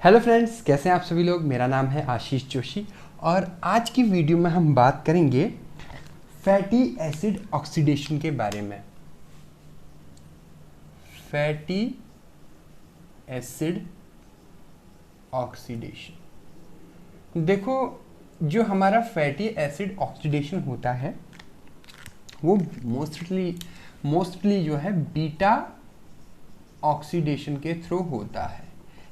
Hello friends, कैसे हैं आप सभी लोग। मेरा नाम है आशीष जोशी और आज की वीडियो में हम बात करेंगे फैटी एसिड ऑक्सीडेशन के बारे में। फैटी एसिड ऑक्सीडेशन, देखो जो हमारा फैटी एसिड ऑक्सीडेशन होता है वो मोस्टली जो है बीटा ऑक्सीडेशन के थ्रू होता है,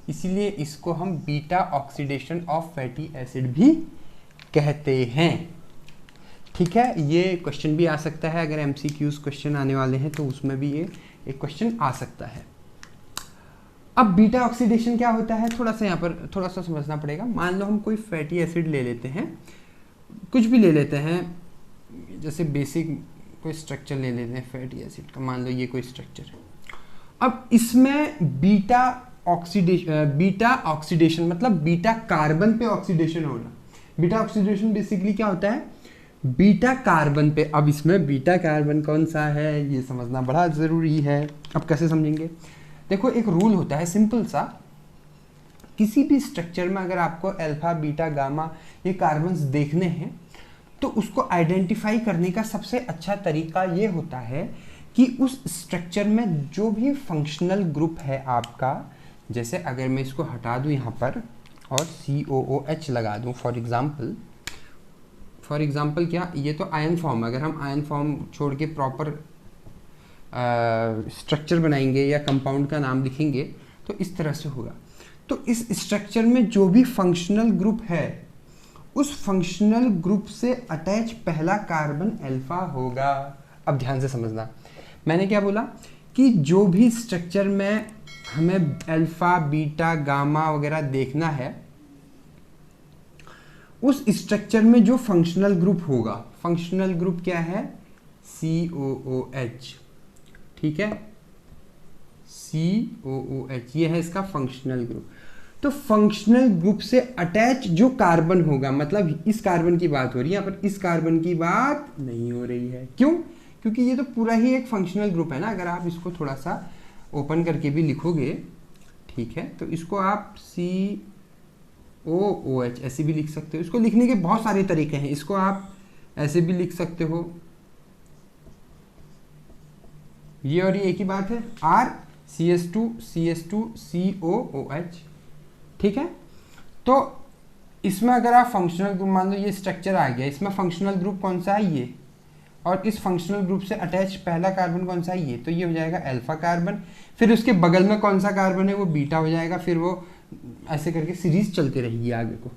इसीलिए इसको हम beta oxidation of fatty acid भी कहते हैं। ठीक है, ये क्वेश्चन भी आ सकता है, अगर एमसीक्यूज क्वेश्चन आने वाले हैं तो उसमें भी ये एक क्वेश्चन आ सकता है। अब बीटा ऑक्सीडेशन क्या होता है, थोड़ा सा यहाँ पर थोड़ा सा समझना पड़ेगा। मान लो हम कोई फैटी एसिड ले लेते हैं, कुछ भी ले लेते हैं, जैसे बेसिक कोई स्ट्रक्चर ले लेते हैं फैटी एसिड का। मान लो ये कोई स्ट्रक्चर है। अब इसमें बीटा ऑक्सीडेशन मतलब बीटा कार्बन पे ऑक्सीडेशन होना। बीटा ऑक्सीडेशन बेसिकली क्या होता है, बीटा कार्बन पे। अब इसमें बीटा कार्बन कौन सा है ये समझना बड़ा ज़रूरी है। अब कैसे समझेंगे, देखो एक रूल होता है सिंपल सा, किसी भी स्ट्रक्चर में अगर आपको अल्फा बीटा गामा ये कार्बन्स देखने हैं तो उसको आइडेंटिफाई करने का सबसे अच्छा तरीका ये होता है कि उस स्ट्रक्चर में जो भी फंक्शनल ग्रुप है आपका, जैसे अगर मैं इसको हटा दूं यहाँ पर और COOH लगा दूं फॉर एग्जांपल क्या, ये तो आयन फॉर्म, अगर हम आयन फॉर्म छोड़ के प्रॉपर स्ट्रक्चर बनाएंगे या कंपाउंड का नाम लिखेंगे तो इस तरह से होगा। तो इस स्ट्रक्चर में जो भी फंक्शनल ग्रुप है उस फंक्शनल ग्रुप से अटैच पहला कार्बन अल्फा होगा। अब ध्यान से समझना, मैंने क्या बोला कि जो भी स्ट्रक्चर में हमें अल्फा बीटा गामा वगैरह देखना है उस स्ट्रक्चर में जो फंक्शनल ग्रुप होगा, फंक्शनल ग्रुप क्या है, COOH। ठीक है, COOH ये है इसका फंक्शनल ग्रुप। तो फंक्शनल ग्रुप से अटैच जो कार्बन होगा, मतलब इस कार्बन की बात हो रही है यहाँ पर, इस कार्बन की बात नहीं हो रही है। क्यों? क्योंकि ये तो पूरा ही एक फंक्शनल ग्रुप है ना। अगर आप इसको थोड़ा सा ओपन करके भी लिखोगे, ठीक है, तो इसको आप COOH ऐसे भी लिख सकते हो। इसको लिखने के बहुत सारे तरीके हैं, इसको आप ऐसे भी लिख सकते हो, ये और ये एक ही बात है, RCH2CH2COOH। ठीक है, तो इसमें अगर आप फंक्शनल ग्रुप, मान लो ये स्ट्रक्चर आ गया, इसमें फंक्शनल ग्रुप कौन सा है ये, और इस फंक्शनल ग्रुप से अटैच पहला कार्बन कौन सा है ये, तो ये हो जाएगा अल्फा कार्बन। फिर उसके बगल में कौन सा कार्बन है वो बीटा हो जाएगा, फिर वो ऐसे करके सीरीज चलती रहेगी आगे को।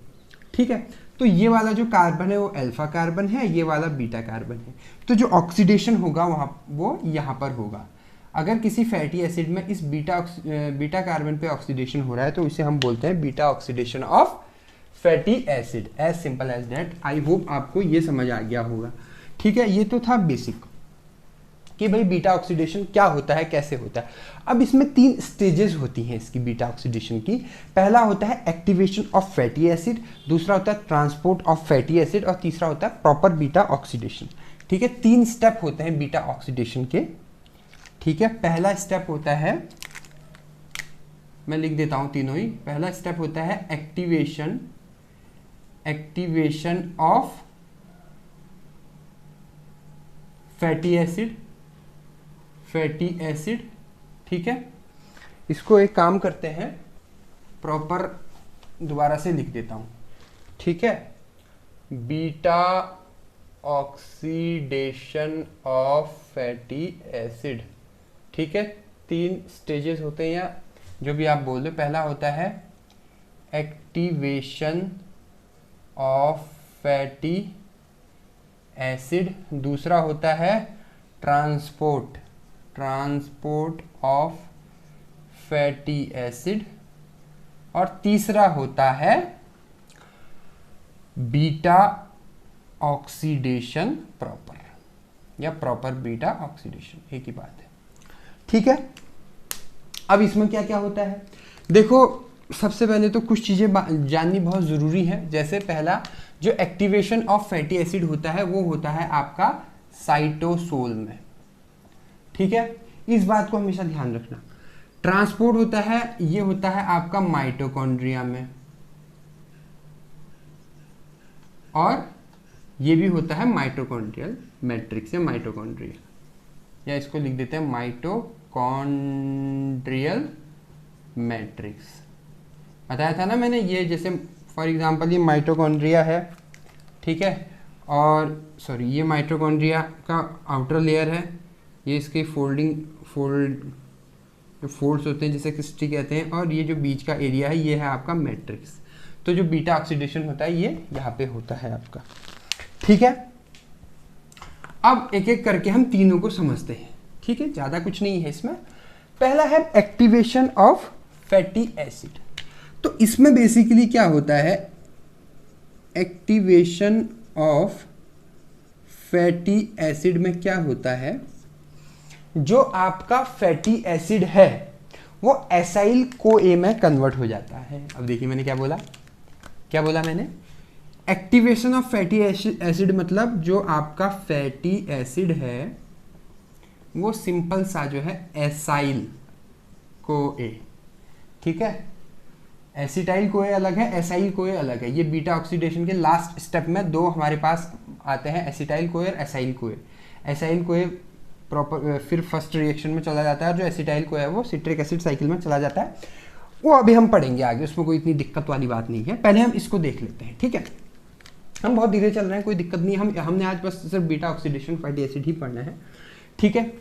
ठीक है, तो ये वाला जो कार्बन है वो अल्फा कार्बन है, ये वाला बीटा कार्बन है। तो जो ऑक्सीडेशन होगा वहाँ वो यहाँ पर होगा। अगर किसी फैटी एसिड में इस बीटा कार्बन पे ऑक्सीडेशन हो रहा है तो इसे हम बोलते हैं beta oxidation of fatty acid. As simple as that. I hope आपको ये समझ आ गया होगा। ठीक है, ये तो था बेसिक कि भाई बीटा ऑक्सीडेशन क्या होता है, कैसे होता है। अब इसमें 3 स्टेजेस होती हैं इसकी बीटा ऑक्सीडेशन की। पहला होता है एक्टिवेशन ऑफ फैटी एसिड, दूसरा होता है ट्रांसपोर्ट ऑफ फैटी एसिड और तीसरा होता है प्रॉपर बीटा ऑक्सीडेशन। ठीक है, 3 स्टेप होते हैं बीटा ऑक्सीडेशन के। ठीक है, पहला स्टेप होता है, मैं लिख देता हूं तीनों ही। पहला स्टेप होता है एक्टिवेशन ऑफ फैटी एसिड। ठीक है, इसको एक काम करते हैं, प्रॉपर दोबारा से लिख देता हूं। ठीक है, beta oxidation of fatty acid. ठीक है, 3 स्टेजेस होते हैं या जो भी आप बोल रहे हो। पहला होता है एक्टिवेशन ऑफ फैटी एसिड, दूसरा होता है ट्रांसपोर्ट ऑफ फैटी एसिड और तीसरा होता है बीटा ऑक्सीडेशन प्रॉपर या प्रॉपर बीटा ऑक्सीडेशन, एक ही बात है। ठीक है, अब इसमें क्या क्या होता है, देखो सबसे पहले तो कुछ चीज़ें जाननी बहुत ज़रूरी है। जैसे पहला जो एक्टिवेशन ऑफ फैटी एसिड होता है वो होता है आपका साइटोसोल में। ठीक है, इस बात को हमेशा ध्यान रखना। ट्रांसपोर्ट होता है, ये होता है आपका माइटोकॉन्ड्रिया में, और ये भी होता है माइटोकॉन्ड्रियल मैट्रिक्स या माइटोकॉन्ड्रिया, या इसको लिख देते हैं माइटोकॉन्ड्रियल मैट्रिक्स। बताया था ना मैंने, ये जैसे फॉर एग्जांपल ये माइटोकॉन्ड्रिया है, ठीक है, और सॉरी ये माइटोकॉन्ड्रिया का आउटर लेयर है, ये इसके फोल्ड्स होते हैं जिसे क्रिस्टी कहते हैं, और ये जो बीच का एरिया है ये है आपका मैट्रिक्स। तो जो बीटा ऑक्सीडेशन होता है ये यहाँ पे होता है आपका, ठीक है। अब एक एक करके हम तीनों को समझते हैं, ठीक है, ज़्यादा कुछ नहीं है इसमें। पहला है एक्टिवेशन ऑफ फैटी एसिड। तो इसमें बेसिकली क्या होता है, एक्टिवेशन ऑफ फैटी एसिड में क्या होता है, जो आपका फैटी एसिड है वो एसाइल कोए में कन्वर्ट हो जाता है। अब देखिए मैंने क्या बोला मैंने, एक्टिवेशन ऑफ फैटी एसिड मतलब जो आपका फैटी एसिड है वो सिंपल सा जो है एसाइल कोए, ठीक है, एसिटाइल कोए अलग है, एसाइल कोए अलग है। ये बीटा ऑक्सीडेशन के लास्ट स्टेप में दो हमारे पास आते हैं, एसिटाइल कोए और एसाइल कोए। एसाइल कोए प्रॉपर फिर फर्स्ट रिएक्शन में चला जाता है, और जो एसिटाइल कोए है वो सिट्रिक एसिड साइकिल में चला जाता है। वो अभी हम पढ़ेंगे आगे, उसमें कोई इतनी दिक्कत वाली बात नहीं है। पहले हम इसको देख लेते हैं, ठीक है। हम बहुत धीरे चल रहे हैं, कोई दिक्कत नहीं है। हमने आज बस सिर्फ बीटा ऑक्सीडेशन फैटी एसिड ही पढ़ना है, ठीक है।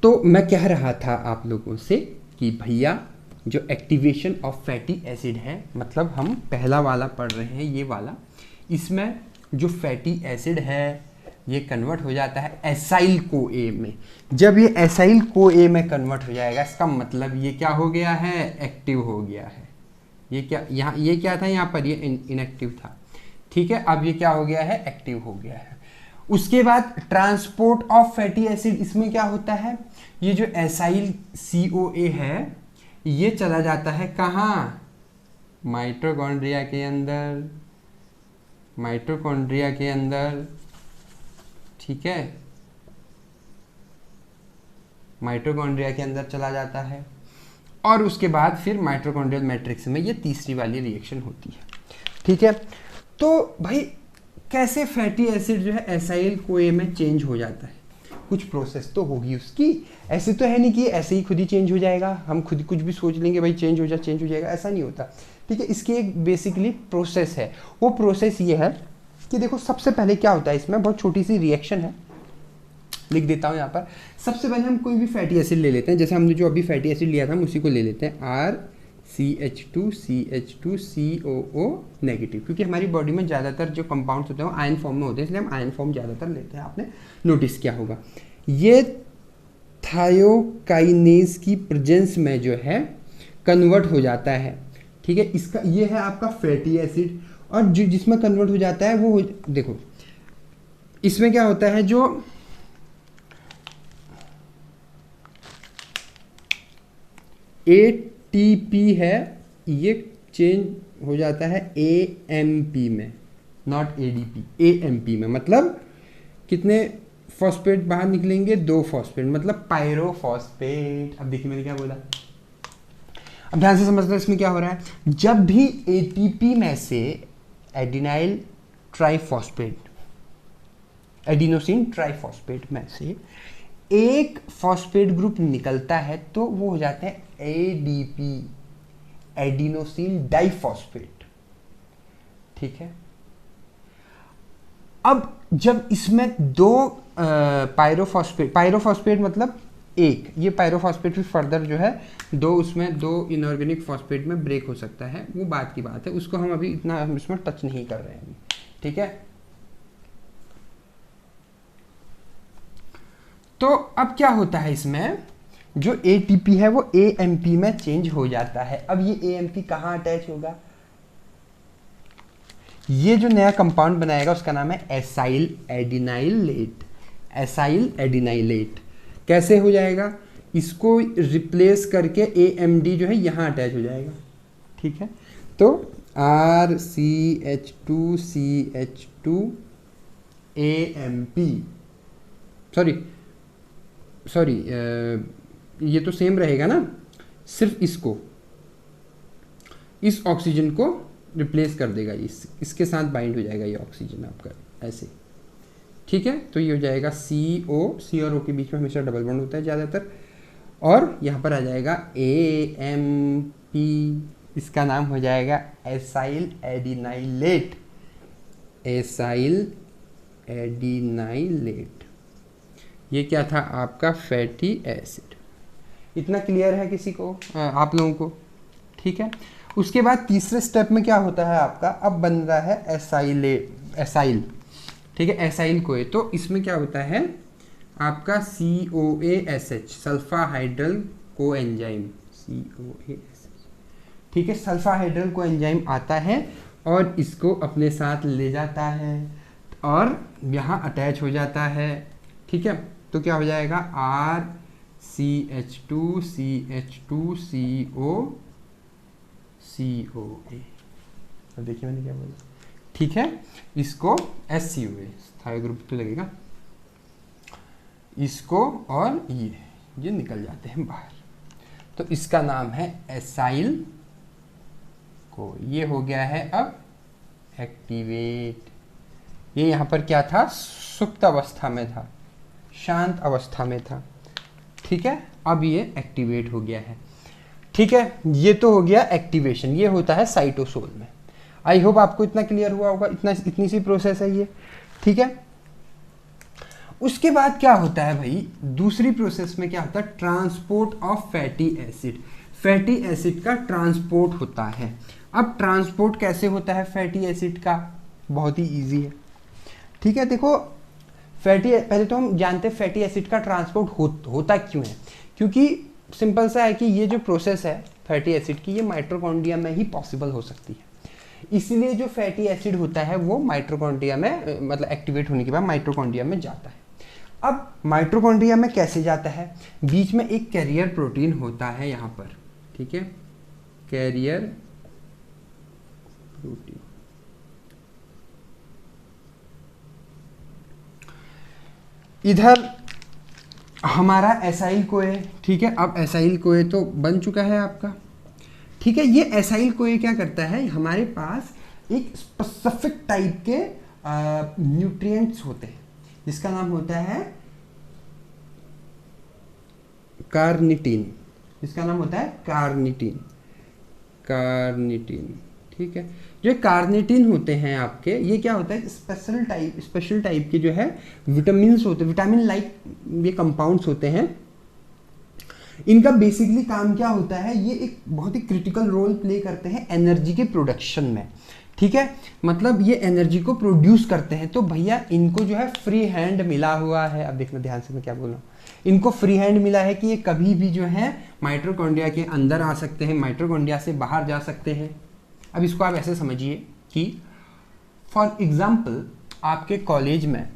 तो मैं कह रहा था आप लोगों से कि भैया जो एक्टिवेशन ऑफ फैटी एसिड है, मतलब हम पहला वाला पढ़ रहे हैं ये वाला, इसमें जो फैटी एसिड है ये कन्वर्ट हो जाता है एसाइल कोए में। जब ये एसाइल कोए में कन्वर्ट हो जाएगा, इसका मतलब ये क्या हो गया है, एक्टिव हो गया है। ये क्या यहाँ, ये क्या था यहाँ पर, ये इनएक्टिव था, ठीक है। अब ये क्या हो गया है, एक्टिव हो गया है। उसके बाद ट्रांसपोर्ट ऑफ फैटी एसिड, इसमें क्या होता है, ये जो एसाइल COA है ये चला जाता है कहाँ, माइटोकॉन्ड्रिया के अंदर, माइटोकॉन्ड्रिया के अंदर, ठीक है, माइटोकॉन्ड्रिया के अंदर चला जाता है। और उसके बाद फिर माइटोकॉन्ड्रियल मैट्रिक्स में ये तीसरी वाली रिएक्शन होती है, ठीक है। तो भाई कैसे फैटी एसिड जो है एसाइल कोए में चेंज हो जाता है, कुछ प्रोसेस तो होगी उसकी। ऐसे तो है नहीं कि ऐसे ही खुद ही चेंज हो जाएगा, हम खुद कुछ भी सोच लेंगे भाई चेंज हो जाएगा, ऐसा नहीं होता, ठीक है। इसकी एक बेसिकली प्रोसेस है। वो प्रोसेस ये है कि देखो सबसे पहले क्या होता है, इसमें बहुत छोटी सी रिएक्शन है, लिख देता हूँ यहाँ पर। सबसे पहले हम कोई भी फैटी एसिड ले लेते हैं, जैसे हमने जो अभी फैटी एसिड लिया था हम उसी को ले लेते हैं, RCH2CH2COO नेगेटिव, क्योंकि हमारी बॉडी में ज़्यादातर जो कंपाउंड्स होते हैं वो आयन फॉर्म में होते हैं, इसलिए हम आयन फॉर्म ज़्यादातर लेते हैं। आपने नोटिस किया होगा ये थायोकाइनेज की प्रेजेंस में जो है कन्वर्ट हो जाता है, ठीक है। इसका ये है आपका फैटी एसिड, और जो जिसमें कन्वर्ट हो जाता है वो देखो इसमें क्या होता है, जो ATP है ये चेंज हो जाता है AMP में, नॉट ADP, AMP में। मतलब कितने फॉस्फेट बाहर निकलेंगे, 2 फॉस्फेट, मतलब पायरोफॉस्फेट। अब देखिए मैंने क्या बोला, अब ध्यान से समझना इसमें क्या हो रहा है। जब भी ATP में से एडिनाइल ट्राइफॉस्फेट, एडिनोसिन ट्राइफॉस्फेट में से एक फॉस्फेट ग्रुप निकलता है तो वो हो जाते हैं ADP, एडिनोसिन डाइफॉस्फेट, ठीक है। अब जब इसमें 2 पायरोफॉस्फेट मतलब एक, ये पायरोफॉस्फेट भी फर्दर जो है 2 उसमें 2 इनऑर्गेनिक फॉस्फेट में ब्रेक हो सकता है, वो बात की बात है, उसको हम अभी इतना इसमें टच नहीं कर रहे हैं, ठीक है। तो अब क्या होता है, इसमें जो ATP है वो AMP में चेंज हो जाता है। अब ये AMP कहाँ अटैच होगा, ये जो नया कंपाउंड बनाएगा उसका नाम है एसाइल एडिनाइलेट। एसाइल एडिनाइलेट कैसे हो जाएगा, इसको रिप्लेस करके AMD जो है यहाँ अटैच हो जाएगा, ठीक है। तो RCH2CH2 AMP, सॉरी ये तो सेम रहेगा ना, सिर्फ इस ऑक्सीजन को रिप्लेस कर देगा, इसके साथ बाइंड हो जाएगा ये ऑक्सीजन आपका ऐसे, ठीक है। तो ये हो जाएगा CO, C और O के बीच में हमेशा डबल बॉन्ड होता है ज़्यादातर, और यहाँ पर आ जाएगा AMP, इसका नाम हो जाएगा एसाइल एडिनाइलेट, एसाइल एडिनाइलेट। ये क्या था आपका फैटी एसिड। इतना क्लियर है किसी को, आप लोगों को, ठीक है। उसके बाद तीसरे स्टेप में क्या होता है आपका, अब बन रहा है एसाइल, ठीक है, एसाइल कोए। तो इसमें क्या होता है आपका COASH, सल्फा हाइड्रल को एंजाइम, COASH, ठीक है, सल्फा हाइड्रल को एंजाइम आता है और इसको अपने साथ ले जाता है और यहाँ अटैच हो जाता है, ठीक है। तो क्या हो जाएगा RCH2CH2CO COA, अब देखिए मैंने क्या बोला, ठीक है। इसको SCOA, थायो ग्रुप तो लगेगा, इसको और ये निकल जाते हैं बाहर, तो इसका नाम है एसाइल को। ये हो गया है अब एक्टिवेट। ये यहाँ पर क्या था, सुप्त अवस्था में था, शांत अवस्था में था, ठीक है। अब ये एक्टिवेट हो गया है, ठीक है। ये तो हो गया एक्टिवेशन, ये होता है साइटोसोल में। आई होप आपको इतना क्लियर हुआ होगा, इतनी सी प्रोसेस है ये, ठीक है। उसके बाद क्या होता है भाई, दूसरी प्रोसेस में क्या होता है, transport of fatty acid. Fatty acid का ट्रांसपोर्ट होता है। अब ट्रांसपोर्ट कैसे होता है फैटी एसिड का, बहुत ही इजी है, ठीक है। देखो पहले तो हम जानते हैं फैटी एसिड का ट्रांसपोर्ट होता क्यों है, क्योंकि सिंपल सा है कि ये जो प्रोसेस है फैटी एसिड की, ये माइटोकॉन्ड्रिया में ही पॉसिबल हो सकती है। इसलिए जो फैटी एसिड होता है वो माइटोकॉन्ड्रिया में, मतलब एक्टिवेट होने के बाद माइटोकॉन्ड्रिया में जाता है। अब माइटोकॉन्ड्रिया में कैसे जाता है, बीच में एक कैरियर प्रोटीन होता है यहाँ पर, ठीक है, कैरियर प्रोटीन। इधर हमारा एसाइल कोए, ठीक है। अब एसाइल कोए तो बन चुका है आपका, ठीक है। ये एसाइल कोए क्या करता है, हमारे पास एक स्पेसिफिक टाइप के न्यूट्रिएंट्स होते हैं जिसका नाम होता है कार्निटिन, जिसका नाम होता है कार्निटिन, ठीक है। जो कार्निटिन होते हैं आपके, ये क्या होता है, स्पेशल टाइप के जो है विटामिन्स होते हैं, विटामिन लाइक ये कंपाउंड्स होते हैं। इनका बेसिकली काम क्या होता है, ये एक बहुत ही क्रिटिकल रोल प्ले करते हैं एनर्जी के प्रोडक्शन में, ठीक है। मतलब ये एनर्जी को प्रोड्यूस करते हैं। तो भैया इनको जो है फ्री हैंड मिला हुआ है, अब देखना ध्यान से मैं क्या बोल रहा हूँ, इनको फ्री हैंड मिला है कि ये कभी भी जो है माइटोकॉन्ड्रिया के अंदर आ सकते हैं, माइटोकॉन्ड्रिया से बाहर जा सकते हैं। अब इसको आप ऐसे समझिए कि फॉर एग्जाम्पल आपके कॉलेज में,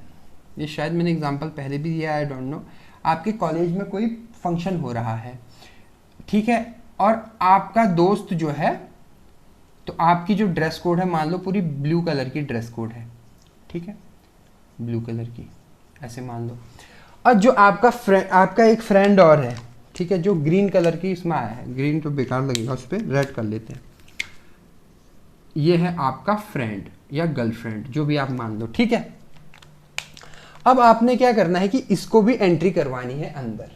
ये शायद मैंने एग्जाम्पल पहले भी दिया, आई डोंट नो, आपके कॉलेज में कोई फंक्शन हो रहा है, ठीक है, और आपका दोस्त जो है, तो आपकी जो ड्रेस कोड है, मान लो पूरी ब्लू कलर की ड्रेस कोड है, ठीक है, ब्लू कलर की, ऐसे मान लो। और जो आपका एक फ्रेंड और है, ठीक है, जो ग्रीन कलर की इसमें आया है, ग्रीन तो बेकार लगेगा, उस पर रेड कर लेते हैं। ये है आपका फ्रेंड या गर्लफ्रेंड, जो भी आप मान लो, ठीक है। अब आपने क्या करना है कि इसको भी एंट्री करवानी है अंदर,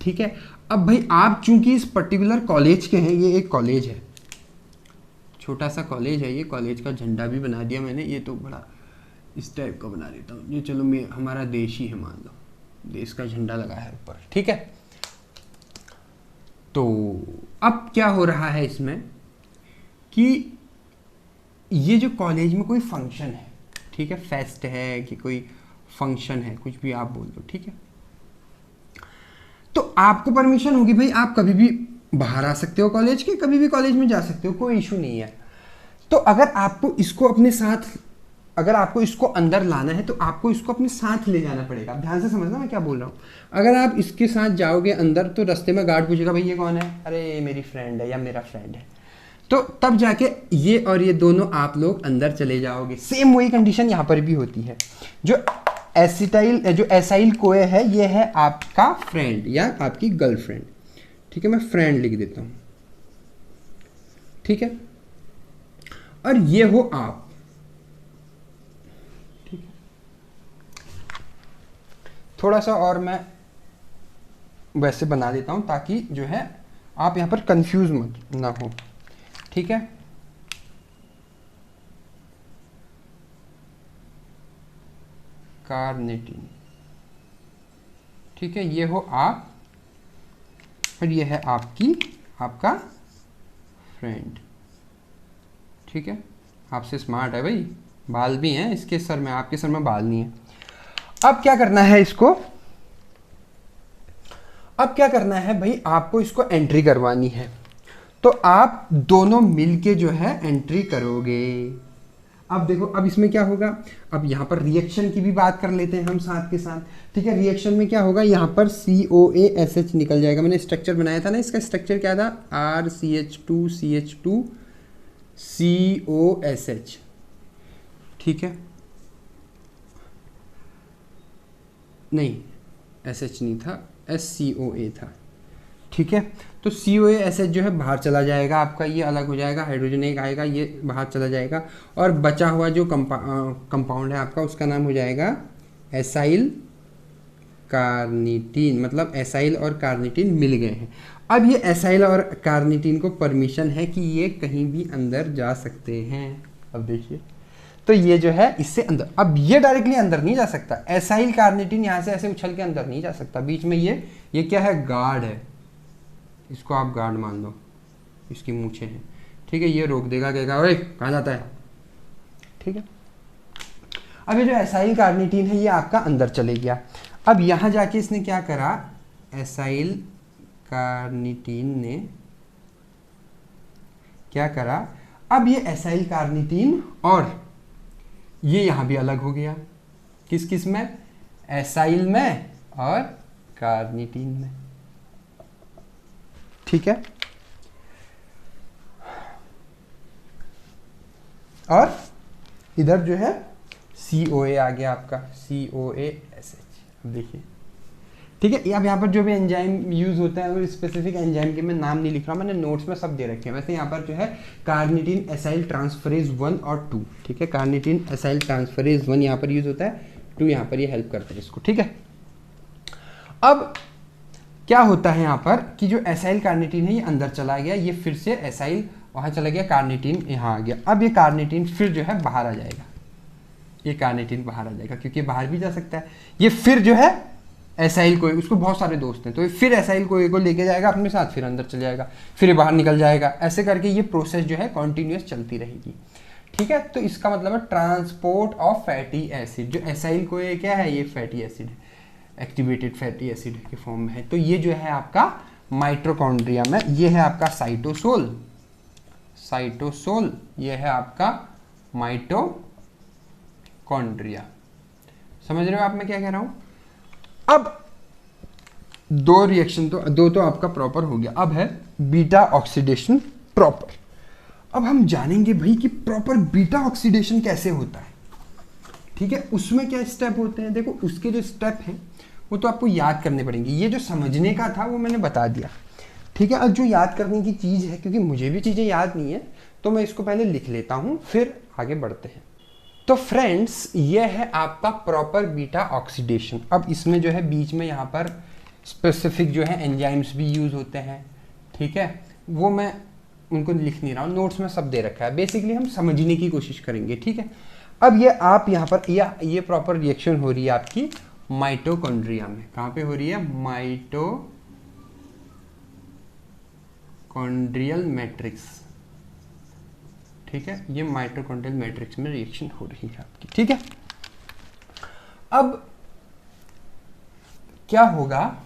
ठीक है। अब भाई आप चूंकि इस पर्टिकुलर कॉलेज के हैं, ये एक कॉलेज है, छोटा सा कॉलेज है, ये कॉलेज का झंडा भी बना दिया मैंने, ये तो बड़ा इस टाइप का बना देता हूँ, ये चलो मैं हमारा देश ही है, मान लो देश का झंडा लगा है ऊपर, ठीक है। तो अब क्या हो रहा है इसमें कि ये जो कॉलेज में कोई फंक्शन है, ठीक है, फेस्ट है कि कोई फंक्शन है, कुछ भी आप बोल दो, ठीक है। तो आपको परमिशन होगी भाई, आप कभी भी बाहर आ सकते हो कॉलेज के, कभी भी कॉलेज में जा सकते हो, कोई इशू नहीं है। तो अगर आपको इसको अपने साथ, अगर आपको इसको अंदर लाना है तो आपको इसको अपने साथ ले जाना पड़ेगा। ध्यान से समझना मैं क्या बोल रहा हूँ। अगर आप इसके साथ जाओगे अंदर तो रास्ते में गार्ड पूछेगा भाई ये कौन है, अरे ये मेरी फ्रेंड है या मेरा फ्रेंड है, तो तब जाके ये और ये दोनों आप लोग अंदर चले जाओगे। सेम वही कंडीशन यहाँ पर भी होती है। जो एसाइल कोए है, ये है आपका फ्रेंड या आपकी गर्लफ्रेंड, ठीक है, मैं फ्रेंड लिख देता हूँ, ठीक है, और ये हो आप, ठीक है। थोड़ा सा और मैं वैसे बना देता हूँ ताकि जो है आप यहाँ पर कंफ्यूज मत ना हो, ठीक है। कार्निटीन, ठीक है, ये हो आप और ये है आपका फ्रेंड, ठीक है। आपसे स्मार्ट है भाई, बाल भी हैं इसके सर में, आपके सर में बाल नहीं है। अब क्या करना है इसको, अब क्या करना है भाई, आपको इसको एंट्री करवानी है, तो आप दोनों मिलके जो है एंट्री करोगे। अब देखो, अब इसमें क्या होगा, अब यहाँ पर रिएक्शन की भी बात कर लेते हैं हम साथ के साथ, ठीक है। रिएक्शन में क्या होगा, यहाँ पर COASH निकल जाएगा। मैंने स्ट्रक्चर बनाया था ना, इसका स्ट्रक्चर क्या था, RCH2CH2 COSH, ठीक है, नहीं SH नहीं था, SCOA था, ठीक है। तो COASH जो है बाहर चला जाएगा आपका, ये अलग हो जाएगा, हाइड्रोजन एक आएगा, ये बाहर चला जाएगा, और बचा हुआ जो कंपाउंड है आपका उसका नाम हो जाएगा एसाइल कार्निटीन, मतलब एसाइल और कार्निटीन मिल गए हैं। अब ये एसाइल और कार्निटीन को परमिशन है कि ये कहीं भी अंदर जा सकते हैं। अब देखिए, तो ये जो है इससे अंदर, अब ये डायरेक्टली अंदर नहीं जा सकता, एसाइल कार्निटीन यहाँ से ऐसे उछल के अंदर नहीं जा सकता, बीच में ये क्या है, गार्ड है, इसको आप गार्ड मान लो, इसकी मूछें हैं, ठीक है। ये रोक देगा, कहेगा ओए कहाँ जाता है, ठीक है। अब ये जो एसाइल कार्निटीन है ये आपका अंदर चले गया। अब यहाँ जाके इसने क्या करा, एसाइल कार्निटीन ने क्या करा, अब ये एसाइल कार्निटीन और ये यहाँ भी अलग हो गया, किस किस में, एसाइल में और कार्निटीन में, ठीक है। और इधर जो है COA आ गया आपका, COASH। अब देखिए, ठीक है। अब यहाँ पर जो भी एंजाइम यूज होता है वो स्पेसिफिक एंजाइम के मैं नाम नहीं लिख रहा, मैंने नोट्स में सब दे रखे हैं। वैसे यहाँ पर जो है कार्निटीन एसाइल ट्रांसफरेज 1 और 2, ठीक है, कार्निटीन एसाइल ट्रांसफरेज 1 यहाँ पर यूज होता है, 2 यहाँ पर ये हेल्प करते हैं इसको, ठीक है। अब क्या होता है यहाँ पर कि जो एसाइल कार्निटीन है ये अंदर चला गया, ये फिर से एसाइल वहाँ चला गया, कार्निटीन यहाँ आ गया। अब ये कार्निटीन फिर जो है बाहर आ जाएगा, ये कार्निटीन बाहर आ जाएगा क्योंकि बाहर भी जा सकता है। ये फिर जो है एसाइल को, उसको बहुत सारे दोस्त हैं तो ये फिर एसाइल को लेके जाएगा अपने साथ, फिर अंदर चले जाएगा, फिर ये बाहर निकल जाएगा, ऐसे करके ये प्रोसेस जो है कॉन्टिन्यूस चलती रहेगी, ठीक है। तो इसका मतलब है ट्रांसपोर्ट ऑफ फैटी एसिड, जो एसाइल को क्या है, ये फैटी एसिड है, एक्टिवेटेड फैटी एसिड के फॉर्म में है। तो ये जो है आपका माइटोकॉन्ड्रिया में, ये है आपका साइटोसोल, ये है आपका माइटोकॉन्ड्रिया। समझ रहे हो आप मैं क्या कह रहा हूं। अब दो रिएक्शन तो आपका प्रॉपर हो गया। अब है बीटा ऑक्सीडेशन प्रॉपर। अब हम जानेंगे भाई कि प्रॉपर बीटा ऑक्सीडेशन कैसे होता है, ठीक है। उसमें क्या स्टेप होते हैं, देखो उसके जो स्टेप हैं वो तो आपको याद करने पड़ेंगे। ये जो समझने का था वो मैंने बता दिया, ठीक है। अब जो याद करने की चीज़ है, क्योंकि मुझे भी चीज़ें याद नहीं है तो मैं इसको पहले लिख लेता हूँ फिर आगे बढ़ते हैं। तो फ्रेंड्स ये है आपका प्रॉपर बीटा ऑक्सीडेशन। अब इसमें जो है बीच में यहाँ पर स्पेसिफिक जो है एंजाइम्स भी यूज़ होते हैं, ठीक है। वो मैं उनको लिख नहीं रहा हूँ, नोट्स में सब दे रखा है। बेसिकली हम समझने की कोशिश करेंगे, ठीक है। अब ये आप यहाँ पर ये प्रॉपर रिएक्शन हो रही है आपकी माइटोकॉन्ड्रिया में। कहाँ पे हो रही है, माइटोकॉन्ड्रियल मैट्रिक्स, ठीक है। ये माइटोकॉन्ड्रियल मैट्रिक्स में रिएक्शन हो रही है आपकी, ठीक है। अब क्या होगा,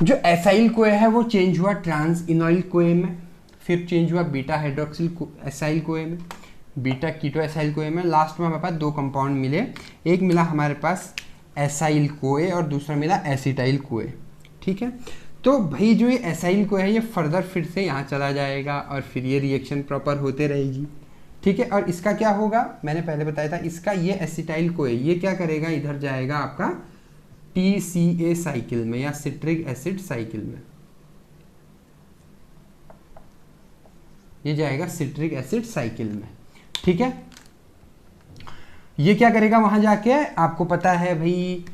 जो एसाइल कोए है वो चेंज हुआ ट्रांस इनॉइल कोए में, फिर चेंज हुआ बीटा हाइड्रोक्सिल एसाइल कोए में, बीटा कीटो एसाइल कोए में। लास्ट में हमारे पास दो कंपाउंड मिले, एक मिला हमारे पास एसाइल कोए और दूसरा मिला एसिटाइल कोए, ठीक है। तो भाई जो ये एसाइल कोए है ये फर्दर फिर से यहाँ चला जाएगा और फिर ये रिएक्शन प्रॉपर होते रहेगी, ठीक है। और इसका क्या होगा, मैंने पहले बताया था, इसका ये एसिटाइल कोए ये क्या करेगा, इधर जाएगा आपका TCA साइकिल में या सिट्रिक एसिड साइकिल में, ये जाएगा सिट्रिक एसिड साइकिल में। ठीक है, ये क्या करेगा वहां जाके, आपको पता है भाई,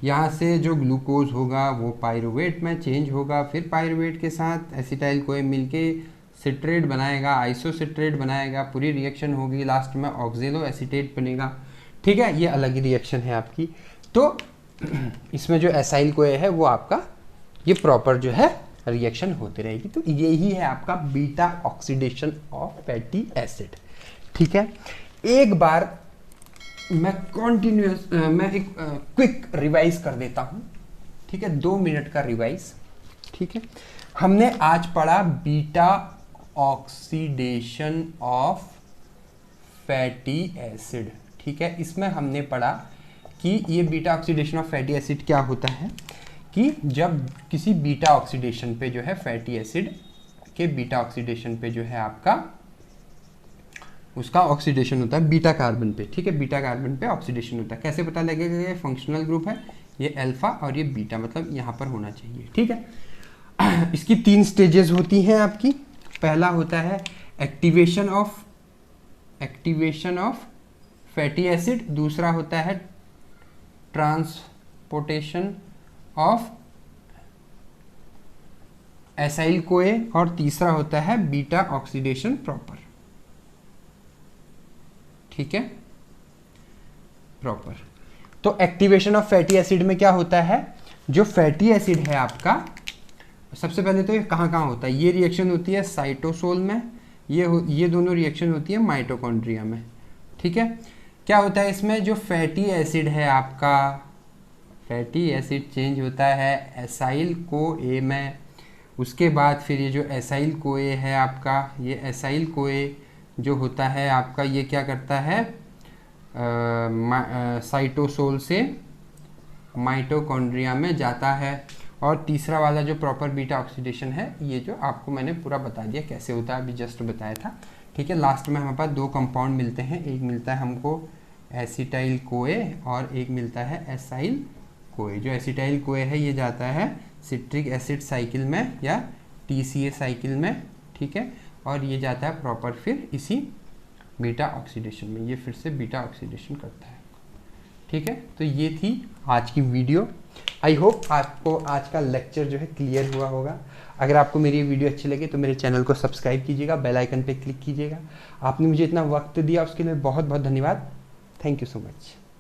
यहाँ से जो ग्लूकोज होगा वो पायरुवेट में चेंज होगा, फिर पायरुवेट के साथ एसिटाइल कोए मिलके सिट्रेट बनाएगा, आइसोसिट्रेट बनाएगा, पूरी रिएक्शन होगी, लास्ट में ऑक्जेलो एसीटेट बनेगा। ठीक है, ये अलग ही रिएक्शन है आपकी। तो इसमें जो एसाइल कोए है वो आपका ये प्रॉपर जो है रिएक्शन होती रहेगी। तो यही है आपका beta oxidation of fatty acid. ठीक है, एक बार मैं मैं एक क्विक रिवाइज कर देता हूं। ठीक है, 2 मिनट का रिवाइज। ठीक है, हमने आज पढ़ा beta oxidation of fatty acid. ठीक है, इसमें हमने पढ़ा कि ये beta oxidation of fatty acid क्या होता है, कि जब किसी बीटा ऑक्सीडेशन पे जो है फैटी एसिड के बीटा ऑक्सीडेशन पे जो है आपका उसका ऑक्सीडेशन होता है बीटा कार्बन पे। ठीक है, बीटा कार्बन पे ऑक्सीडेशन होता है। कैसे पता लगेगा ये फंक्शनल ग्रुप है, ये अल्फा और ये बीटा, मतलब यहाँ पर होना चाहिए। ठीक है, इसकी 3 स्टेजेस होती हैं आपकी। पहला होता है एक्टिवेशन ऑफ फैटी एसिड, दूसरा होता है ट्रांसपोर्टेशन ऑफ एसाइल कोए, और तीसरा होता है बीटा ऑक्सीडेशन प्रॉपर। ठीक है, प्रॉपर। तो एक्टिवेशन ऑफ फैटी एसिड में क्या होता है, जो फैटी एसिड है आपका, सबसे पहले तो ये कहाँ कहाँ होता है, ये रिएक्शन होती है साइटोसोल में, ये दोनों रिएक्शन होती है माइटोकॉन्ड्रिया में। ठीक है, क्या होता है इसमें, जो फैटी एसिड है आपका, फैटी एसिड चेंज होता है एसाइल को ए में, उसके बाद फिर ये जो एसाइल कोए है आपका, ये एसाइल कोए जो होता है आपका, ये क्या करता है, साइटोसोल से माइटोकॉन्ड्रिया में जाता है। और तीसरा वाला जो प्रॉपर बीटा ऑक्सीडेशन है, ये जो आपको मैंने पूरा बता दिया कैसे होता है, अभी जस्ट बताया था। ठीक है, लास्ट में हमारे पास 2 कंपाउंड मिलते हैं, एक मिलता है हमको एसिटाइल कोए और एक मिलता है एसाइल कोए। जो एसिटाइल कोए है ये जाता है सिट्रिक एसिड साइकिल में या TCA साइकिल में। ठीक है, और ये जाता है प्रॉपर फिर इसी बीटा ऑक्सीडेशन में, ये फिर से बीटा ऑक्सीडेशन करता है। ठीक है, तो ये थी आज की वीडियो। आई होप आपको आज का लेक्चर जो है क्लियर हुआ होगा। अगर आपको मेरी वीडियो अच्छी लगे तो मेरे चैनल को सब्सक्राइब कीजिएगा, बेल आइकन पे क्लिक कीजिएगा। आपने मुझे इतना वक्त दिया उसके लिए बहुत बहुत धन्यवाद। Thank you so much.